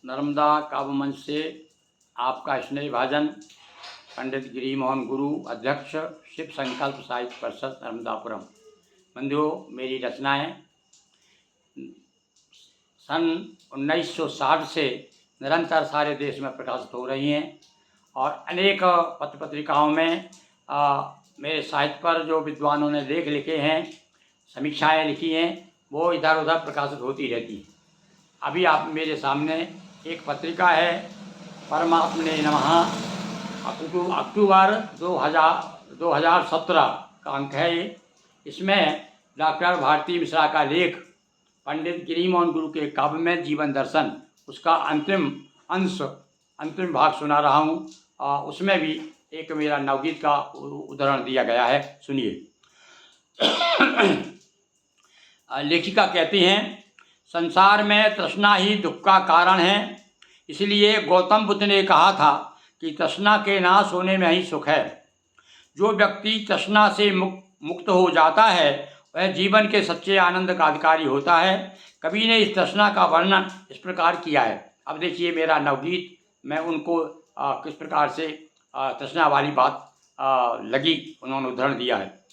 नर्मदा काव्य मंच से आपका स्नेह भाजन पंडित गिरी मोहन गुरु, अध्यक्ष शिव संकल्प साहित्य परिषद नर्मदापुरम। बंधुओं, मेरी रचनाएं सन 1960 से निरंतर सारे देश में प्रकाशित हो रही हैं और अनेक पत्र पत्रिकाओं में मेरे साहित्य पर जो विद्वानों ने लेख लिखे हैं, समीक्षाएं लिखी हैं, वो इधर उधर प्रकाशित होती रहती हैं। अभी आप मेरे सामने एक पत्रिका है परमात्मने नमः, अक्टूबर 2017 का अंक है ये। इसमें डॉक्टर भारती मिश्रा का लेख पंडित गिरी मोहन गुरु के काव्य में जीवन दर्शन, उसका अंतिम भाग सुना रहा हूँ। उसमें भी एक मेरा नवगीत का उदाहरण दिया गया है, सुनिए। लेखिका कहती हैं, संसार में तृष्णा ही दुख का कारण है, इसलिए गौतम बुद्ध ने कहा था कि तृष्णा के नाश होने में ही सुख है। जो व्यक्ति तृष्णा से मुक्त हो जाता है वह जीवन के सच्चे आनंद का अधिकारी होता है। कवि ने इस तृष्णा का वर्णन इस प्रकार किया है। अब देखिए मेरा नवगीत, मैं उनको किस प्रकार से तृष्णा वाली बात लगी, उन्होंने उदाहरण दिया है।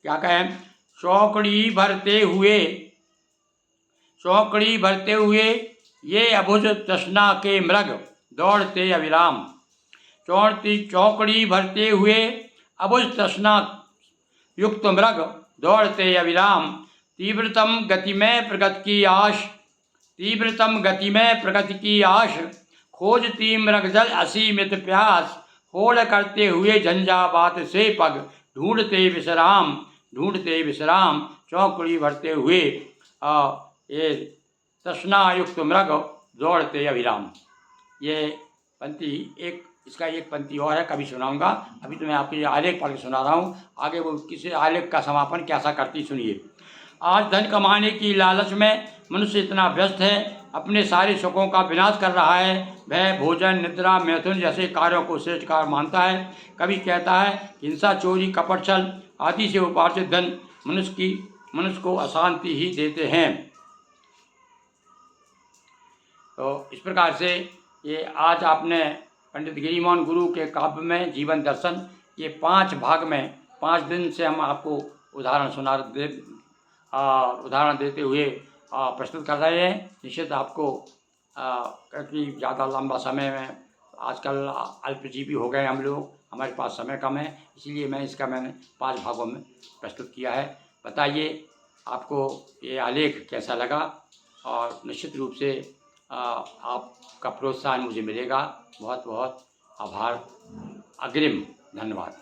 क्या कहें? चौकड़ी भरते हुए ये अबुझ तृष्णा के मृग दौड़ते अविराम। चौकड़ी भरते हुए अबुझ तृष्णा युक्त मृग दौड़ते अविराम। तीव्रतम गति में प्रगति की आश खोजती मृगजल असीमित प्यास। होड़ करते हुए झंझावात से पग ढूंढते विश्राम। चौकड़ी भरते हुए ये तृष्णायुक्त मृग दौड़ते अविराम। ये पंक्ति इसका एक पंक्ति और है, कभी सुनाऊंगा। अभी तो मैं आपके आलेख पढ़ के सुना रहा हूँ, आगे वो किसी आलेख का समापन कैसा करती सुनिए। आज धन कमाने की लालच में मनुष्य इतना व्यस्त है, अपने सारे सुखों का विनाश कर रहा है। वह भोजन, निद्रा, मैथुन जैसे कार्यों को श्रेष्ठ कार्य मानता है। कभी कहता है हिंसा, चोरी, कपट, छल आदि से उपार्जित धन मनुष्य को अशांति ही देते हैं। तो इस प्रकार से ये आज आपने पंडित गिरी मोहन गुरु के काव्य में जीवन दर्शन, ये 5 भाग में 5 दिन से हम आपको उदाहरण देते हुए प्रस्तुत कर रहे हैं। निश्चित आपको क्योंकि ज़्यादा लंबा समय में आजकल अल्पजीवी हो गए हम लोग, हमारे पास समय कम है, इसलिए मैंने 5 भागों में प्रस्तुत किया है। बताइए आपको ये आलेख कैसा लगा, और निश्चित रूप से आपका प्रोत्साहन मुझे मिलेगा। बहुत बहुत आभार, अग्रिम धन्यवाद।